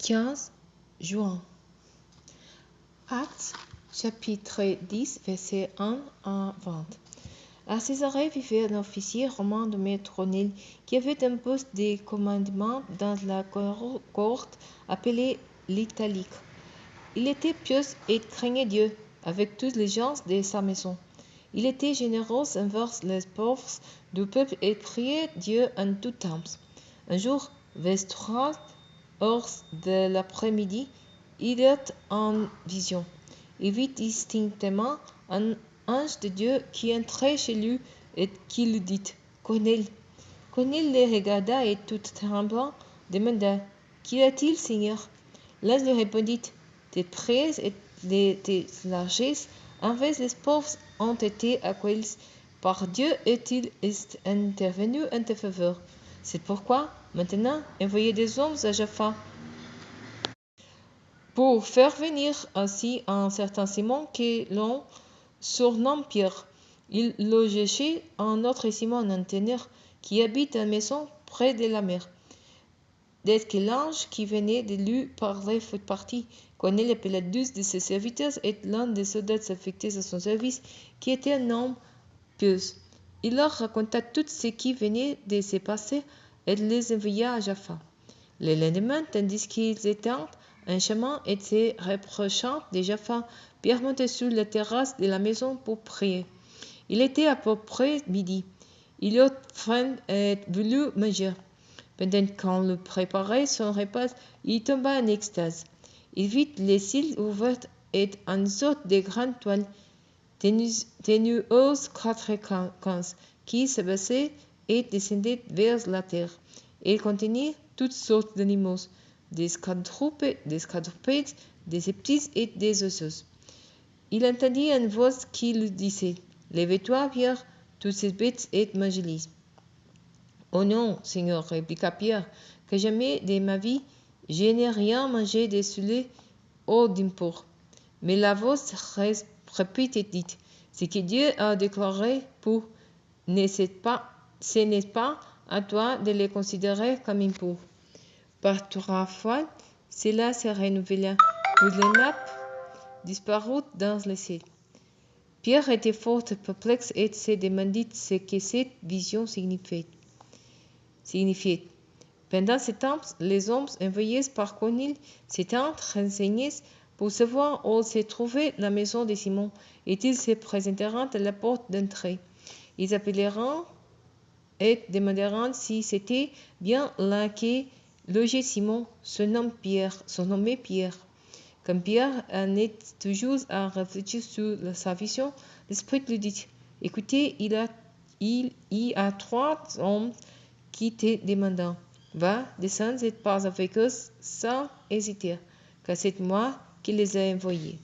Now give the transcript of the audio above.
15 juin. Actes, chapitre 10, versets 1 à 20. À Césarée vivait un officier romain nommé Tronil, qui avait un poste de commandement dans la cohorte appelée l'Italique. Il était pieux et craignait Dieu avec toutes les gens de sa maison. Il était généreux envers les pauvres du peuple et priait Dieu en tout temps. Un jour, vers 3 heures de l'après-midi, il eut une vision. Il vit distinctement un ange de Dieu qui entrait chez lui et qui lui dit « Corneille ». Corneille le regarda et tout tremblant demanda « Qu'y a-t-il, Seigneur ?» L'ange lui répondit « Tes prières et tes largesses envers les pauvres ont été accueillies par Dieu et il est intervenu en ta faveur. C'est pourquoi, maintenant, envoyez des hommes à Jaffa pour faire venir ainsi un certain Simon que l'on surnomme Pierre. Il loge chez un autre Simon, un ténor, qui habite à une maison près de la mer. Dès que l'ange qui venait de lui parler fut parti, Corneille appela 12 de ses serviteurs et l'un des soldats affectés à son service, qui était un homme pieux. Il leur raconta tout ce qui venait de se passer et les envoya à Jaffa. Le lendemain, tandis qu'ils étaient en chemin et se rapprochant de Jaffa, Pierre montait sur la terrasse de la maison pour prier. Il était à peu près midi. Il eut faim et voulut manger. Pendant qu'on lui préparait son repas, il tomba en extase. Il vit les cils ouverts et une sorte de grande toile tenueuse 4 qui s'abaissait et descendait vers la terre. Elle contenait toutes sortes d'animaux, des quadrupèdes, des reptiles et des oiseaux. Il entendit une voix qui lui disait « Lève-toi, Pierre, toutes ces bêtes et mange-les. » « Oh non, Seigneur, répliqua Pierre, que jamais de ma vie je n'ai rien mangé de celui ou d'impur. » Mais la voix répète et dit « Ce que Dieu a déclaré pour, ce n'est pas à toi de les considérer comme impurs. » Par 3 fois, cela se renouvela, puis les nappes disparurent dans le ciel. Pierre était fort perplexe et se demandait ce que cette vision signifiait. Pendant ce temps, les hommes envoyés par Corneille s'étaient renseignés pour savoir où se trouvait la maison de Simon, et ils se présentèrent à la porte d'entrée. Ils appelèrent et demandèrent si c'était bien là que logeait Simon, surnommé Pierre. Comme Pierre en est toujours à réfléchir sur sa vision, l'Esprit lui dit « Écoutez, il y a 3 hommes qui te demandent. Va, descends et passe avec eux sans hésiter, car c'est moi qui les ai envoyés. »